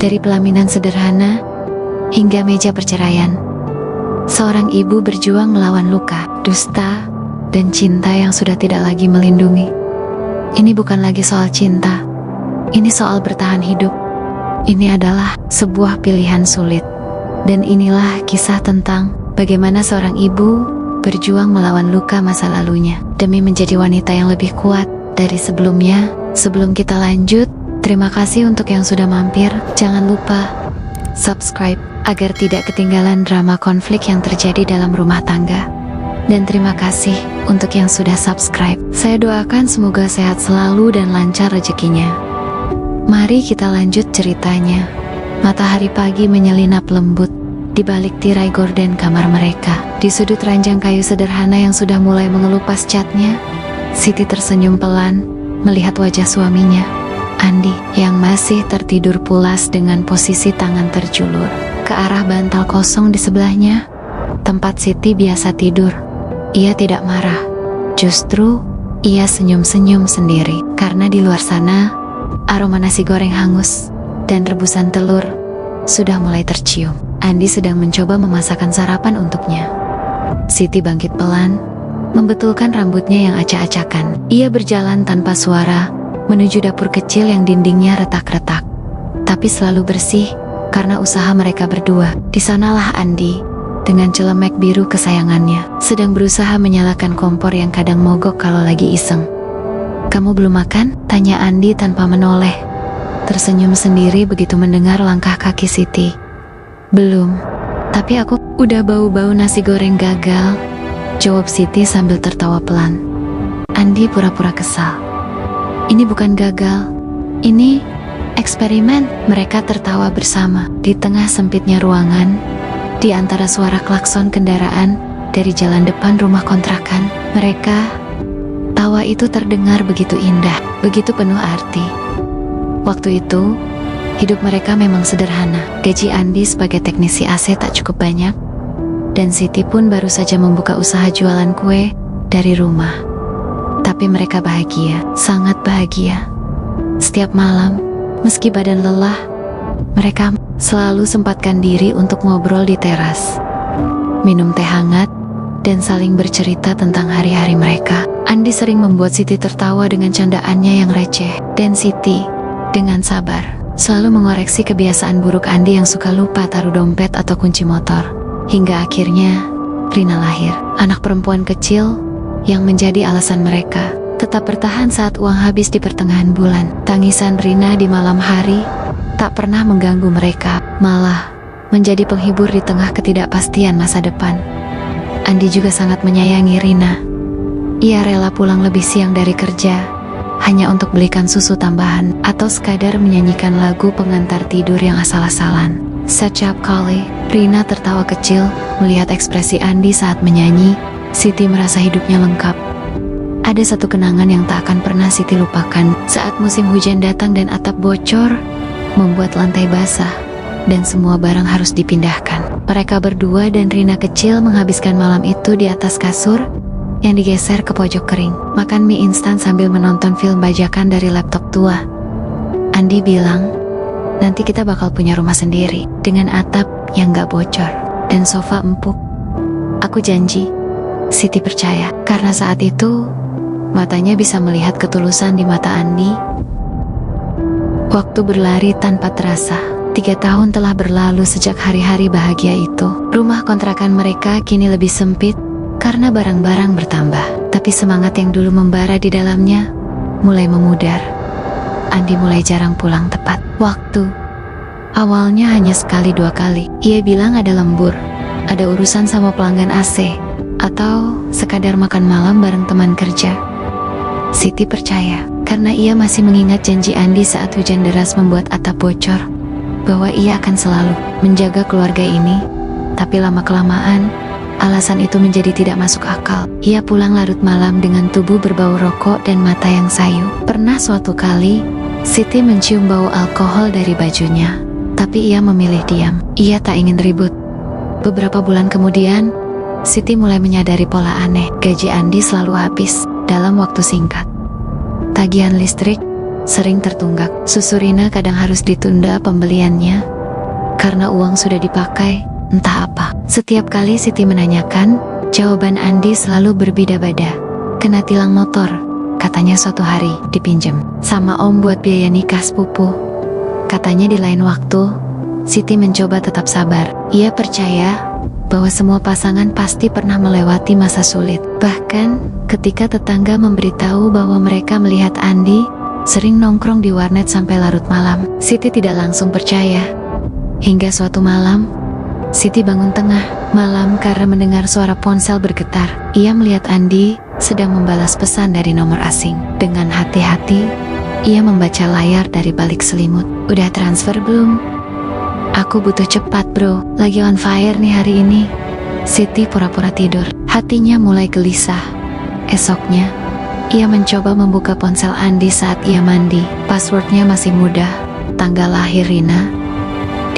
Dari pelaminan sederhana hingga meja perceraian, seorang ibu berjuang melawan luka, dusta, dan cinta yang sudah tidak lagi melindungi. Ini bukan lagi soal cinta, ini soal bertahan hidup. Ini adalah sebuah pilihan sulit. Dan inilah kisah tentang bagaimana seorang ibu berjuang melawan luka masa lalunya demi menjadi wanita yang lebih kuat dari sebelumnya. Sebelum kita lanjut, terima kasih untuk yang sudah mampir. Jangan lupa subscribe agar tidak ketinggalan drama konflik yang terjadi dalam rumah tangga. Dan terima kasih untuk yang sudah subscribe. Saya doakan semoga sehat selalu dan lancar rezekinya. Mari kita lanjut ceritanya. Matahari pagi menyelinap lembut di balik tirai gorden kamar mereka. Di sudut ranjang kayu sederhana yang sudah mulai mengelupas catnya, Siti tersenyum pelan melihat wajah suaminya, Andi, yang masih tertidur pulas dengan posisi tangan terjulur ke arah bantal kosong di sebelahnya, tempat Siti biasa tidur. Ia tidak marah, justru ia senyum-senyum sendiri karena di luar sana aroma nasi goreng hangus dan rebusan telur sudah mulai tercium. Andi sedang mencoba memasakkan sarapan untuknya. Siti bangkit pelan, membetulkan rambutnya yang acak-acakan. Ia berjalan tanpa suara menuju dapur kecil yang dindingnya retak-retak, tapi selalu bersih karena usaha mereka berdua. Di sanalah Andi dengan celemek biru kesayangannya sedang berusaha menyalakan kompor yang kadang mogok kalau lagi iseng. "Kamu belum makan?" tanya Andi tanpa menoleh, tersenyum sendiri begitu mendengar langkah kaki Siti. "Belum, tapi aku udah bau-bau nasi goreng gagal," jawab Siti sambil tertawa pelan. Andi pura-pura kesal. "Ini bukan gagal, ini eksperimen." Mereka tertawa bersama di tengah sempitnya ruangan, di antara suara klakson kendaraan dari jalan depan rumah kontrakan. Tawa itu terdengar begitu indah, begitu penuh arti. Waktu itu hidup mereka memang sederhana. Gaji Andi sebagai teknisi AC tak cukup banyak, dan Siti pun baru saja membuka usaha jualan kue dari rumah. Tapi mereka bahagia, sangat bahagia. Setiap malam, meski badan lelah, mereka selalu sempatkan diri untuk ngobrol di teras, minum teh hangat, dan saling bercerita tentang hari-hari mereka. Andi sering membuat Siti tertawa dengan candaannya yang receh, dan Siti dengan sabar selalu mengoreksi kebiasaan buruk Andi yang suka lupa taruh dompet atau kunci motor. Hingga akhirnya Rina lahir, anak perempuan kecil yang menjadi alasan mereka tetap bertahan saat uang habis di pertengahan bulan. Tangisan Rina di malam hari tak pernah mengganggu mereka, malah menjadi penghibur di tengah ketidakpastian masa depan. Andi juga sangat menyayangi Rina. Ia rela pulang lebih siang dari kerja hanya untuk belikan susu tambahan atau sekadar menyanyikan lagu pengantar tidur yang asal-asalan. Setiap kali Rina tertawa kecil melihat ekspresi Andi saat menyanyi, Siti merasa hidupnya lengkap. Ada satu kenangan yang tak akan pernah Siti lupakan saat musim hujan datang dan atap bocor membuat lantai basah dan semua barang harus dipindahkan. Mereka berdua dan Rina kecil menghabiskan malam itu di atas kasur yang digeser ke pojok kering, makan mie instan sambil menonton film bajakan dari laptop tua. Andi bilang, "Nanti kita bakal punya rumah sendiri dengan atap yang gak bocor dan sofa empuk." "Aku janji." Siti percaya, karena saat itu matanya bisa melihat ketulusan di mata Andi. Waktu berlari tanpa terasa. 3 tahun telah berlalu sejak hari-hari bahagia itu. Rumah kontrakan mereka kini lebih sempit karena barang-barang bertambah, tapi semangat yang dulu membara di dalamnya mulai memudar. Andi mulai jarang pulang tepat waktu. Awalnya hanya sekali 2 kali. Ia bilang ada lembur, ada urusan sama pelanggan AC, atau sekadar makan malam bareng teman kerja. Siti percaya, karena ia masih mengingat janji Andi saat hujan deras membuat atap bocor, bahwa ia akan selalu menjaga keluarga ini. Tapi lama-kelamaan, alasan itu menjadi tidak masuk akal. Ia pulang larut malam dengan tubuh berbau rokok dan mata yang sayu. Pernah suatu kali, Siti mencium bau alkohol dari bajunya, tapi ia memilih diam. Ia tak ingin ribut. Beberapa bulan kemudian, Siti mulai menyadari pola aneh. Gaji Andi selalu habis dalam waktu singkat. Tagihan listrik sering tertunggak. Susu Rina kadang harus ditunda pembeliannya karena uang sudah dipakai, entah apa. Setiap kali Siti menanyakan, jawaban Andi selalu berbeda-beda. Kena tilang motor, katanya suatu hari dipinjam sama om buat biaya nikah sepupu. Katanya di lain waktu, Siti mencoba tetap sabar. Ia percaya bahwa semua pasangan pasti pernah melewati masa sulit. Bahkan ketika tetangga memberitahu bahwa mereka melihat Andi sering nongkrong di warnet sampai larut malam, Siti tidak langsung percaya. Hingga suatu malam, Siti bangun tengah malam karena mendengar suara ponsel bergetar. Ia melihat Andi sedang membalas pesan dari nomor asing. Dengan hati-hati, ia membaca layar dari balik selimut. Udah transfer belum? Aku butuh cepat bro, lagi on fire nih hari ini. Siti pura-pura tidur, hatinya mulai gelisah. Esoknya, ia mencoba membuka ponsel Andi saat ia mandi. Passwordnya masih mudah, tanggal lahir Rina.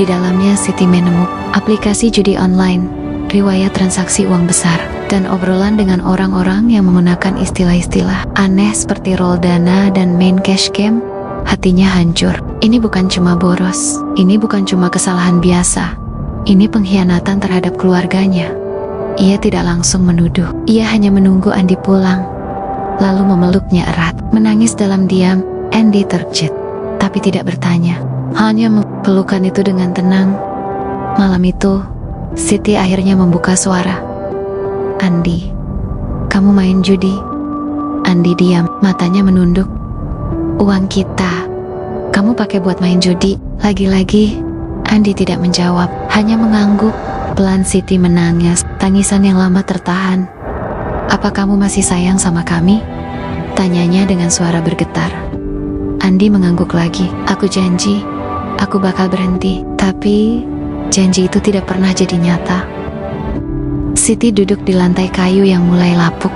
Di dalamnya Siti menemukan aplikasi judi online, riwayat transaksi uang besar, dan obrolan dengan orang-orang yang menggunakan istilah-istilah aneh seperti roll dana dan main cash game. Hatinya hancur. Ini bukan cuma boros, ini bukan cuma kesalahan biasa, ini pengkhianatan terhadap keluarganya. Ia tidak langsung menuduh, ia hanya menunggu Andi pulang, lalu memeluknya erat. Menangis dalam diam, Andi terkejut, tapi tidak bertanya, hanya pelukan itu dengan tenang. Malam itu, Siti akhirnya membuka suara. Andi, kamu main judi? Andi diam, matanya menunduk. Uang kita, kamu pakai buat main judi? Lagi-lagi, Andi tidak menjawab, hanya mengangguk. Pelan Siti menangis, tangisan yang lama tertahan. Apa kamu masih sayang sama kami? Tanyanya dengan suara bergetar. Andi mengangguk lagi. Aku janji, aku bakal berhenti. Tapi, janji itu tidak pernah jadi nyata. Siti duduk di lantai kayu yang mulai lapuk,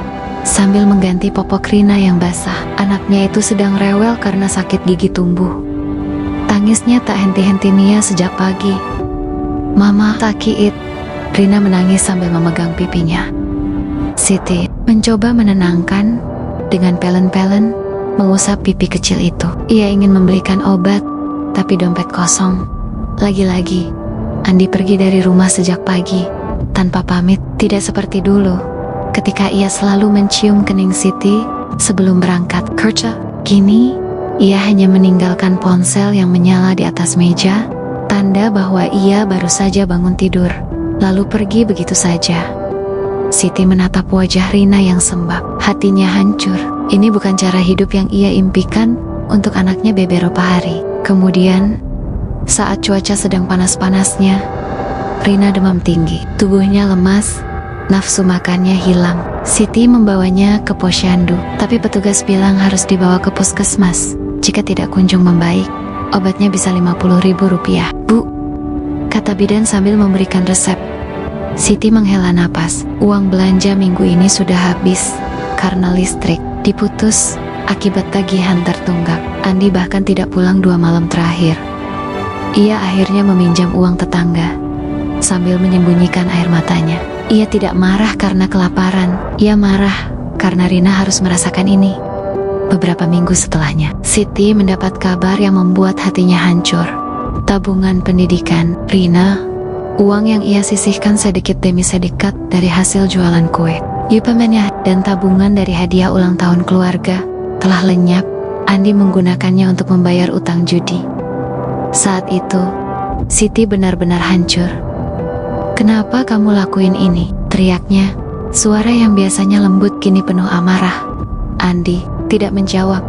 sambil mengganti popok Rina yang basah. Anaknya itu sedang rewel karena sakit gigi tumbuh. Tangisnya tak henti-hentinya sejak pagi. Mama sakit. Rina menangis sambil memegang pipinya. Siti mencoba menenangkan dengan pelan-pelan mengusap pipi kecil itu. Ia ingin membelikan obat, tapi dompet kosong. Lagi-lagi, Andi pergi dari rumah sejak pagi, tanpa pamit, tidak seperti dulu. Ketika ia selalu mencium kening Siti sebelum berangkat kerja, kini ia hanya meninggalkan ponsel yang menyala di atas meja, tanda bahwa ia baru saja bangun tidur, lalu pergi begitu saja. Siti menatap wajah Rina yang sembab, hatinya hancur. Ini bukan cara hidup yang ia impikan untuk anaknya beberapa hari. Kemudian, saat cuaca sedang panas-panasnya, Rina demam tinggi, tubuhnya lemas, nafsu makannya hilang. Siti membawanya ke posyandu, tapi petugas bilang harus dibawa ke puskesmas. Jika tidak kunjung membaik, obatnya bisa Rp50.000. Bu, kata bidan sambil memberikan resep. Siti menghela napas. Uang belanja minggu ini sudah habis karena listrik diputus akibat tagihan tertunggak. Andi bahkan tidak pulang 2 malam terakhir. Ia akhirnya meminjam uang tetangga sambil menyembunyikan air matanya. Ia tidak marah karena kelaparan, ia marah karena Rina harus merasakan ini. Beberapa minggu setelahnya, Siti mendapat kabar yang membuat hatinya hancur. Tabungan pendidikan Rina, uang yang ia sisihkan sedikit demi sedikit dari hasil jualan kue, yupemennya, dan tabungan dari hadiah ulang tahun keluarga telah lenyap. Andi menggunakannya untuk membayar utang judi. Saat itu, Siti benar-benar hancur. Kenapa kamu lakuin ini? Teriaknya. Suara yang biasanya lembut kini penuh amarah. Andi tidak menjawab,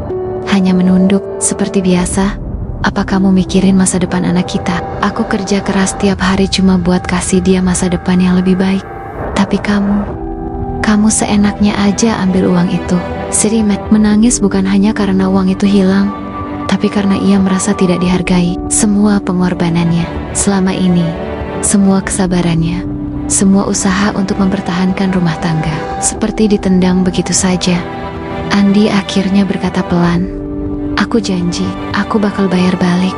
hanya menunduk seperti biasa. Apa kamu mikirin masa depan anak kita? Aku kerja keras tiap hari cuma buat kasih dia masa depan yang lebih baik. Tapi kamu seenaknya aja ambil uang itu. Siti menangis bukan hanya karena uang itu hilang, tapi karena ia merasa tidak dihargai. Semua pengorbanannya selama ini, semua kesabarannya, semua usaha untuk mempertahankan rumah tangga, seperti ditendang begitu saja. Andi akhirnya berkata pelan, aku janji, aku bakal bayar balik.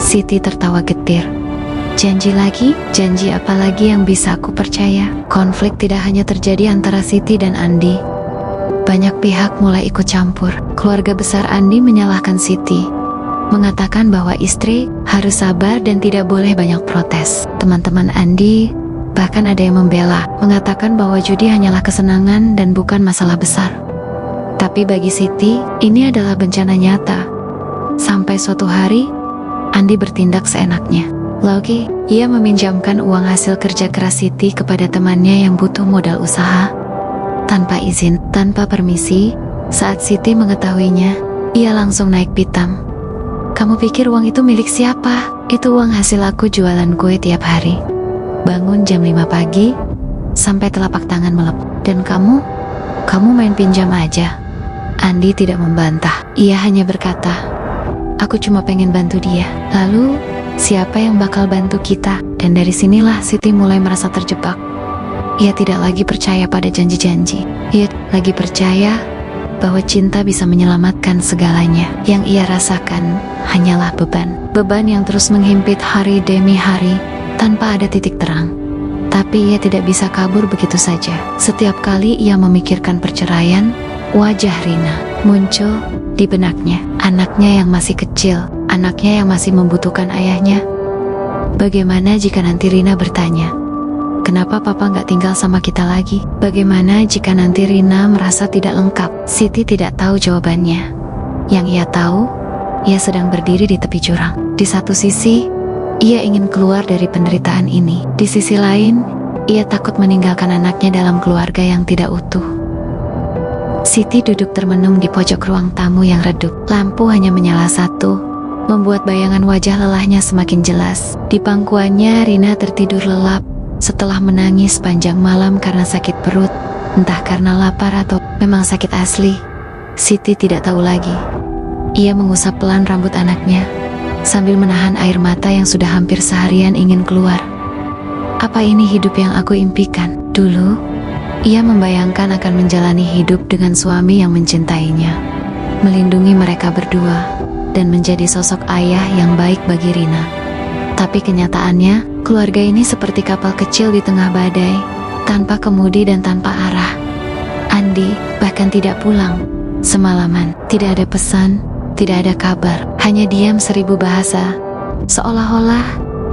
Siti tertawa getir. Janji lagi? Janji apa lagi yang bisa aku percaya? Konflik tidak hanya terjadi antara Siti dan Andi, banyak pihak mulai ikut campur. Keluarga besar Andi menyalahkan Siti, mengatakan bahwa istri harus sabar dan tidak boleh banyak protes. Teman-teman Andi bahkan ada yang membela, mengatakan bahwa judi hanyalah kesenangan dan bukan masalah besar. Tapi bagi Siti, ini adalah bencana nyata. Sampai suatu hari, Andi bertindak seenaknya. Lagi, ia meminjamkan uang hasil kerja keras Siti kepada temannya yang butuh modal usaha. Tanpa izin, tanpa permisi, saat Siti mengetahuinya, ia langsung naik pitam. "Kamu pikir uang itu milik siapa? Itu uang hasil aku jualan kue tiap hari. Bangun jam 5 pagi, sampai telapak tangan melepuh. Dan kamu main pinjam aja." Andi tidak membantah. Ia hanya berkata, "Aku cuma pengen bantu dia. Lalu, siapa yang bakal bantu kita?" Dan dari sinilah Siti mulai merasa terjebak. Ia tidak lagi percaya pada janji-janji. Ia lagi percaya bahwa cinta bisa menyelamatkan segalanya. Yang ia rasakan hanyalah beban. Beban yang terus menghimpit hari demi hari tanpa ada titik terang. Tapi ia tidak bisa kabur begitu saja. Setiap kali ia memikirkan perceraian, wajah Rina muncul di benaknya. Anaknya yang masih kecil, anaknya yang masih membutuhkan ayahnya. Bagaimana jika nanti Rina bertanya, "Kenapa papa nggak tinggal sama kita lagi?" Bagaimana jika nanti Rina merasa tidak lengkap? Siti tidak tahu jawabannya. Yang ia tahu, ia sedang berdiri di tepi jurang. Di satu sisi, ia ingin keluar dari penderitaan ini. Di sisi lain, ia takut meninggalkan anaknya dalam keluarga yang tidak utuh. Siti duduk termenung di pojok ruang tamu yang redup. Lampu hanya menyala satu, membuat bayangan wajah lelahnya semakin jelas. Di pangkuannya, Rina tertidur lelap setelah menangis panjang malam karena sakit perut, entah karena lapar atau memang sakit asli. Siti tidak tahu lagi. Ia mengusap pelan rambut anaknya, sambil menahan air mata yang sudah hampir seharian ingin keluar. Apa ini hidup yang aku impikan? Dulu, ia membayangkan akan menjalani hidup dengan suami yang mencintainya, melindungi mereka berdua, dan menjadi sosok ayah yang baik bagi Rina. Tapi kenyataannya, keluarga ini seperti kapal kecil di tengah badai, tanpa kemudi dan tanpa arah. Andi bahkan tidak pulang. Semalaman, tidak ada pesan, tidak ada kabar, hanya diam 1000 bahasa. Seolah-olah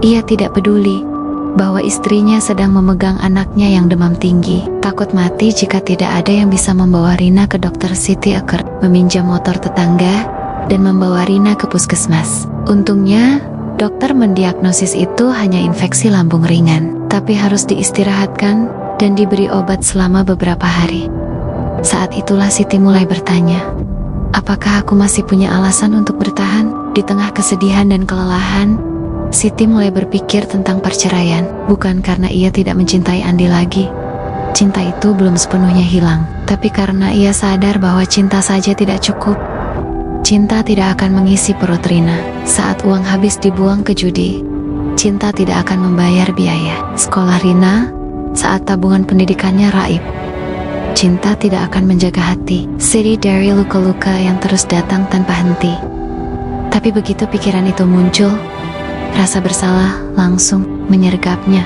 ia tidak peduli bahwa istrinya sedang memegang anaknya yang demam tinggi. Takut mati jika tidak ada yang bisa membawa Rina ke dokter City Eker, meminjam motor tetangga, dan membawa Rina ke puskesmas. Untungnya, dokter mendiagnosis itu hanya infeksi lambung ringan, tapi harus diistirahatkan dan diberi obat selama beberapa hari. Saat itulah Siti mulai bertanya, apakah aku masih punya alasan untuk bertahan? Di tengah kesedihan dan kelelahan, Siti mulai berpikir tentang perceraian. Bukan karena ia tidak mencintai Andi lagi. Cinta itu belum sepenuhnya hilang, tapi karena ia sadar bahwa cinta saja tidak cukup. Cinta tidak akan mengisi perut Rina saat uang habis dibuang ke judi. Cinta tidak akan membayar biaya sekolah Rina saat tabungan pendidikannya raib. Cinta tidak akan menjaga hati Siti dari luka-luka yang terus datang tanpa henti. Tapi begitu pikiran itu muncul, rasa bersalah langsung menyergapnya.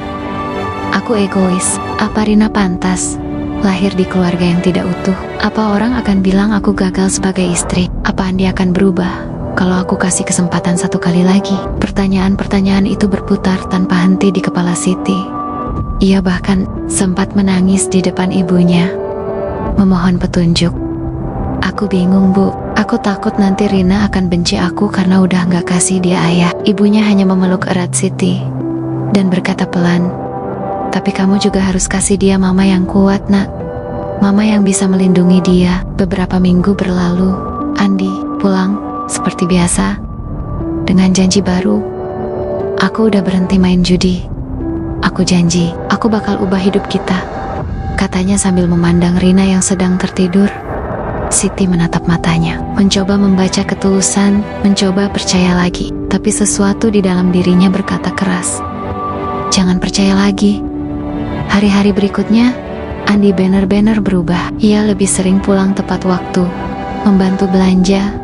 Aku egois. Apa Rina pantas lahir di keluarga yang tidak utuh? Apa orang akan bilang aku gagal sebagai istri? Apa Andi akan berubah kalau aku kasih kesempatan satu kali lagi? Pertanyaan-pertanyaan itu berputar tanpa henti di kepala Siti. Ia bahkan sempat menangis di depan ibunya, memohon petunjuk. Aku bingung, Bu. Aku takut nanti Rina akan benci aku karena udah gak kasih dia ayah. Ibunya hanya memeluk erat Siti dan berkata pelan, tapi kamu juga harus kasih dia mama yang kuat, nak. Mama yang bisa melindungi dia. Beberapa minggu berlalu, Andi pulang seperti biasa dengan janji baru. Aku udah berhenti main judi. Aku janji, aku bakal ubah hidup kita, katanya sambil memandang Rina yang sedang tertidur. Siti menatap matanya, mencoba membaca ketulusan, mencoba percaya lagi. Tapi sesuatu di dalam dirinya berkata keras, jangan percaya lagi. Hari-hari berikutnya, Andi benar-benar berubah. Ia lebih sering pulang tepat waktu, membantu belanja,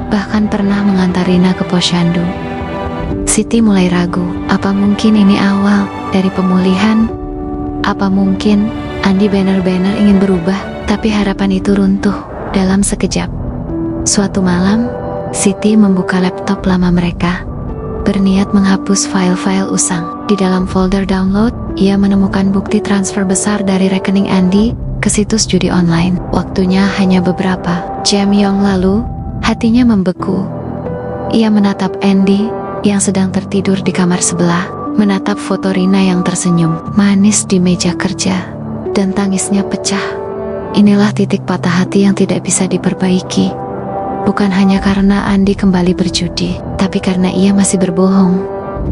bahkan pernah mengantar Rina ke posyandu. Siti mulai ragu, apa mungkin ini awal dari pemulihan? Apa mungkin Andi benar-benar ingin berubah? Tapi harapan itu runtuh dalam sekejap. Suatu malam, Siti membuka laptop lama mereka, berniat menghapus file-file usang. Di dalam folder download, ia menemukan bukti transfer besar dari rekening Andy ke situs judi online. Waktunya hanya beberapa jam yang lalu, hatinya membeku. Ia menatap Andy yang sedang tertidur di kamar sebelah, menatap foto Rina yang tersenyum manis di meja kerja, dan tangisnya pecah. Inilah titik patah hati yang tidak bisa diperbaiki. Bukan hanya karena Andy kembali berjudi, tapi karena ia masih berbohong.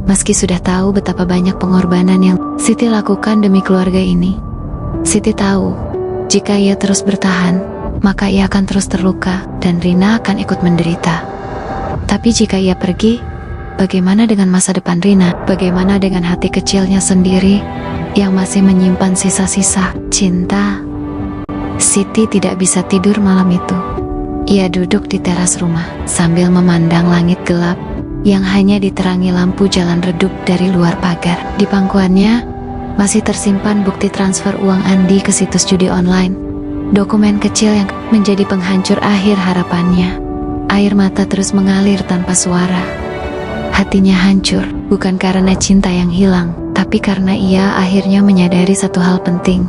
Meski sudah tahu betapa banyak pengorbanan yang Siti lakukan demi keluarga ini. Siti tahu, jika ia terus bertahan, maka ia akan terus terluka dan Rina akan ikut menderita. Tapi jika ia pergi, bagaimana dengan masa depan Rina? Bagaimana dengan hati kecilnya sendiri yang masih menyimpan sisa-sisa cinta? Siti tidak bisa tidur malam itu. Ia duduk di teras rumah sambil memandang langit gelap yang hanya diterangi lampu jalan redup dari luar pagar. Di pangkuannya masih tersimpan bukti transfer uang Andy ke situs judi online. Dokumen kecil yang menjadi penghancur akhir harapannya. Air mata terus mengalir tanpa suara. Hatinya hancur, bukan karena cinta yang hilang, tapi karena ia akhirnya menyadari satu hal penting.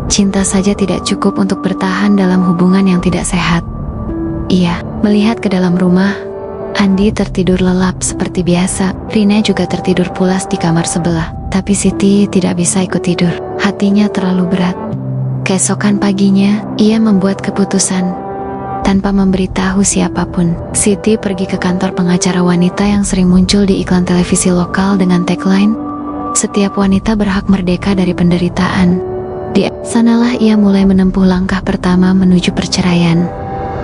Cinta saja tidak cukup untuk bertahan dalam hubungan yang tidak sehat. Ia melihat ke dalam rumah. Andy tertidur lelap seperti biasa. Rina juga tertidur pulas di kamar sebelah. Tapi Siti tidak bisa ikut tidur. Hatinya terlalu berat. Keesokan paginya, ia membuat keputusan tanpa memberitahu siapapun. Siti pergi ke kantor pengacara wanita yang sering muncul di iklan televisi lokal dengan tagline, "Setiap wanita berhak merdeka dari penderitaan." Di sanalah ia mulai menempuh langkah pertama menuju perceraian.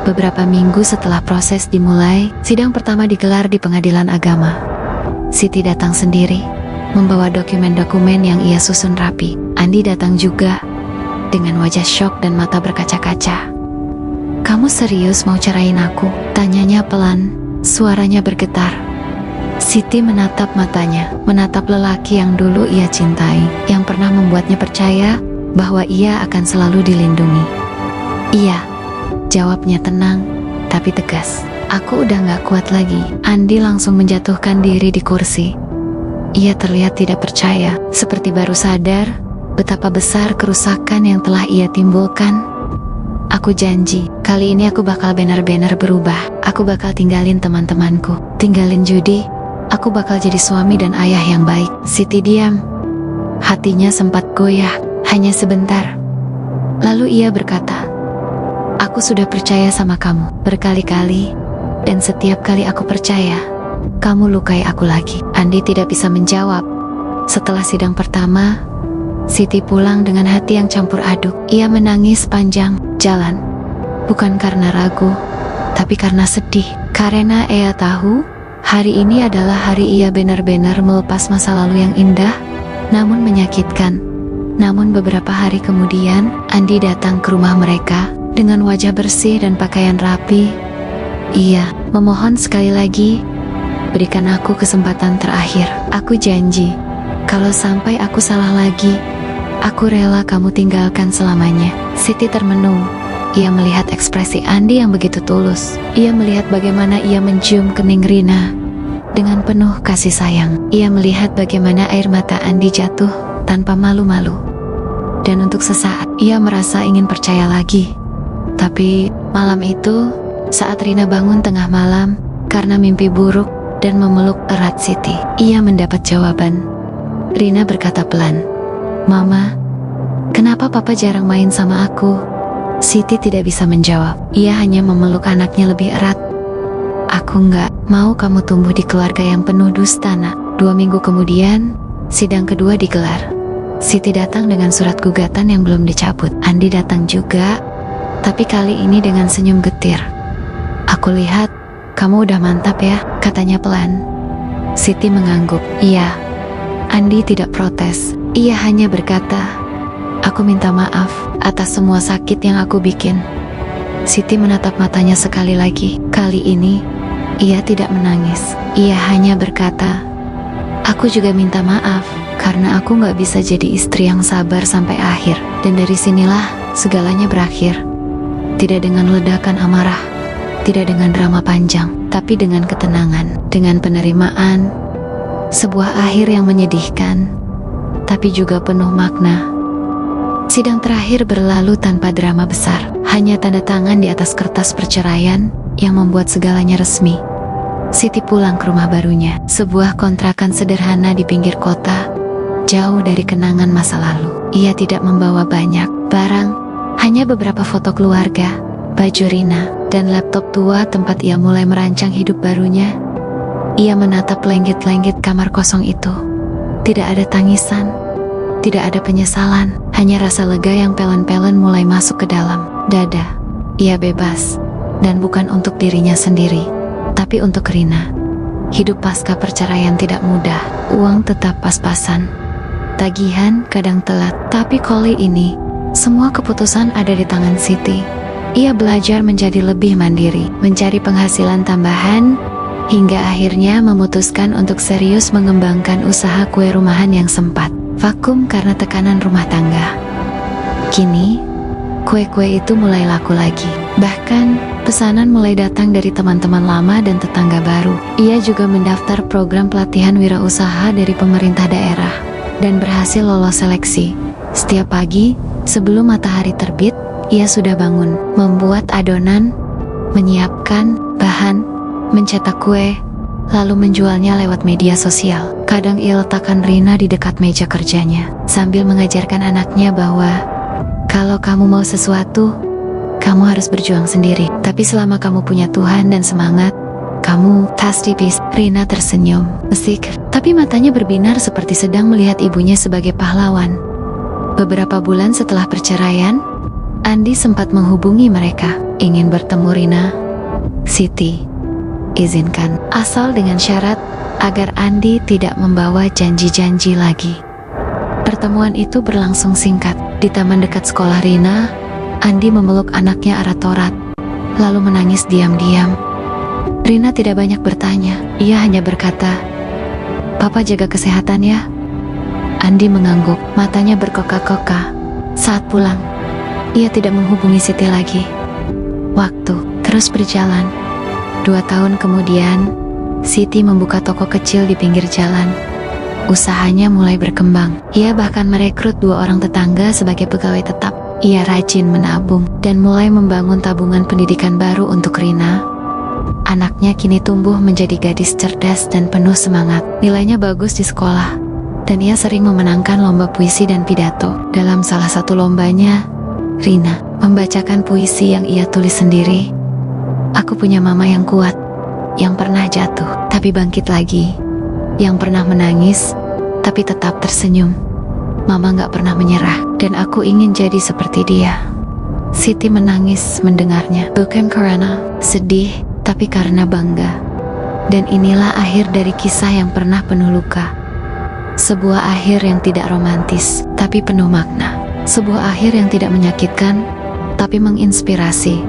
Beberapa minggu setelah proses dimulai, sidang pertama digelar di pengadilan agama. Siti datang sendiri, membawa dokumen-dokumen yang ia susun rapi. Andy datang juga, dengan wajah syok dan mata berkaca-kaca. "Kamu serius mau ceraiin aku?" tanyanya pelan, suaranya bergetar. Siti menatap matanya, menatap lelaki yang dulu ia cintai, yang pernah membuatnya percaya bahwa ia akan selalu dilindungi. "Iya," jawabnya tenang, tapi tegas. "Aku udah gak kuat lagi." Andy langsung menjatuhkan diri di kursi. Ia terlihat tidak percaya, seperti baru sadar betapa besar kerusakan yang telah ia timbulkan. "Aku janji, kali ini aku bakal benar-benar berubah. Aku bakal tinggalin teman-temanku, tinggalin judi. Aku bakal jadi suami dan ayah yang baik." Siti diam. Hatinya sempat goyah, hanya sebentar. Lalu ia berkata, "Aku sudah percaya sama kamu berkali-kali, dan setiap kali aku percaya, kamu lukai aku lagi." Andy tidak bisa menjawab. Setelah sidang pertama, Siti pulang dengan hati yang campur aduk. Ia menangis panjang jalan, bukan karena ragu, tapi karena sedih. Karena ia tahu, hari ini adalah hari ia benar-benar melepas masa lalu yang indah, namun menyakitkan. Namun beberapa hari kemudian, Andy datang ke rumah mereka dengan wajah bersih dan pakaian rapi. Ia memohon sekali lagi, "Berikan aku kesempatan terakhir. Aku janji, kalau sampai aku salah lagi, aku rela kamu tinggalkan selamanya." Siti termenung. Ia melihat ekspresi Andy yang begitu tulus. Ia melihat bagaimana ia mencium kening Rina dengan penuh kasih sayang. Ia melihat bagaimana air mata Andy jatuh tanpa malu-malu. Dan untuk sesaat, ia merasa ingin percaya lagi. Tapi malam itu, saat Rina bangun tengah malam karena mimpi buruk dan memeluk erat Siti, ia mendapat jawaban. Rina berkata pelan, "Mama, kenapa Papa jarang main sama aku?" Siti tidak bisa menjawab. Ia hanya memeluk anaknya lebih erat. "Aku nggak mau kamu tumbuh di keluarga yang penuh dusta, Nak." 2 minggu kemudian, sidang kedua digelar. Siti datang dengan surat gugatan yang belum dicabut. Andy datang juga, tapi kali ini dengan senyum getir. "Aku lihat kamu udah mantap ya," katanya pelan. Siti mengangguk. "Iya." Andy tidak protes. Ia hanya berkata, "Aku minta maaf atas semua sakit yang aku bikin." Siti menatap matanya sekali lagi. Kali ini, ia tidak menangis. Ia hanya berkata, "Aku juga minta maaf karena aku gak bisa jadi istri yang sabar sampai akhir." Dan dari sinilah segalanya berakhir. Tidak dengan ledakan amarah, tidak dengan drama panjang, tapi dengan ketenangan, dengan penerimaan. Sebuah akhir yang menyedihkan, tapi juga penuh makna. Sidang terakhir berlalu tanpa drama besar, hanya tanda tangan di atas kertas perceraian yang membuat segalanya resmi. Siti pulang ke rumah barunya, sebuah kontrakan sederhana di pinggir kota, jauh dari kenangan masa lalu. Ia tidak membawa banyak barang, hanya beberapa foto keluarga, baju Rina, dan laptop tua tempat ia mulai merancang hidup barunya. Ia menatap lenggit-lenggit kamar kosong itu. Tidak ada tangisan, tidak ada penyesalan, hanya rasa lega yang pelan-pelan mulai masuk ke dalam dada. Ia bebas, dan bukan untuk dirinya sendiri, tapi untuk Rina. Hidup pasca perceraian tidak mudah, uang tetap pas-pasan, tagihan kadang telat, tapi kali ini semua keputusan ada di tangan Siti. Ia belajar menjadi lebih mandiri, mencari penghasilan tambahan, hingga akhirnya memutuskan untuk serius mengembangkan usaha kue rumahan yang sempat vakum karena tekanan rumah tangga. Kini, kue-kue itu mulai laku lagi. Bahkan, pesanan mulai datang dari teman-teman lama dan tetangga baru. Ia juga mendaftar program pelatihan wirausaha dari pemerintah daerah dan berhasil lolos seleksi. Setiap pagi, sebelum matahari terbit, ia sudah bangun, membuat adonan, menyiapkan bahan, mencetak kue, lalu menjualnya lewat media sosial. Kadang ia letakkan Rina di dekat meja kerjanya, sambil mengajarkan anaknya bahwa kalau kamu mau sesuatu, kamu harus berjuang sendiri. Tapi selama kamu punya Tuhan dan semangat, kamu pasti bisa. Rina tersenyum, mesik, tapi matanya berbinar seperti sedang melihat ibunya sebagai pahlawan. Beberapa bulan setelah perceraian, Andi sempat menghubungi mereka, ingin bertemu Rina. Siti izinkan, asal dengan syarat agar Andi tidak membawa janji-janji lagi. Pertemuan itu berlangsung singkat. Di taman dekat sekolah Rina, Andi memeluk anaknya Aratorat, lalu menangis diam-diam. Rina tidak banyak bertanya, ia hanya berkata, "Papa jaga kesehatan ya." Andi mengangguk, matanya berkoka-koka. Saat pulang, ia tidak menghubungi Siti lagi. Waktu terus berjalan. 2 tahun kemudian, Siti membuka toko kecil di pinggir jalan. Usahanya mulai berkembang. Ia bahkan merekrut 2 orang tetangga sebagai pegawai tetap. Ia rajin menabung dan mulai membangun tabungan pendidikan baru untuk Rina. Anaknya kini tumbuh menjadi gadis cerdas dan penuh semangat. Nilainya bagus di sekolah, dan ia sering memenangkan lomba puisi dan pidato. Dalam salah satu lombanya, Rina membacakan puisi yang ia tulis sendiri. "Aku punya mama yang kuat, yang pernah jatuh tapi bangkit lagi, yang pernah menangis tapi tetap tersenyum. Mama gak pernah menyerah, dan aku ingin jadi seperti dia." Siti menangis mendengarnya, bukan karena sedih, tapi karena bangga. Dan inilah akhir dari kisah yang pernah penuh luka. Sebuah akhir yang tidak romantis, tapi penuh makna. Sebuah akhir yang tidak menyakitkan, tapi menginspirasi.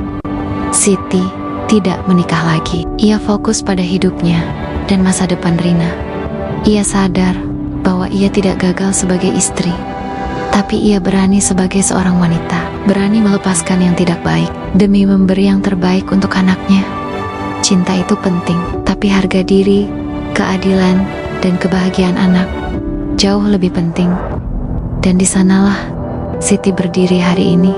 Siti tidak menikah lagi. Ia fokus pada hidupnya dan masa depan Rina. Ia sadar bahwa ia tidak gagal sebagai istri, tapi ia berani sebagai seorang wanita, berani melepaskan yang tidak baik demi memberi yang terbaik untuk anaknya. Cinta itu penting, tapi harga diri, keadilan, dan kebahagiaan anak jauh lebih penting. Dan di sanalah Siti berdiri hari ini.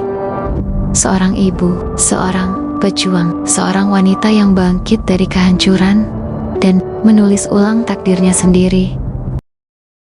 Seorang ibu, seorang pejuang, seorang wanita yang bangkit dari kehancuran dan menulis ulang takdirnya sendiri.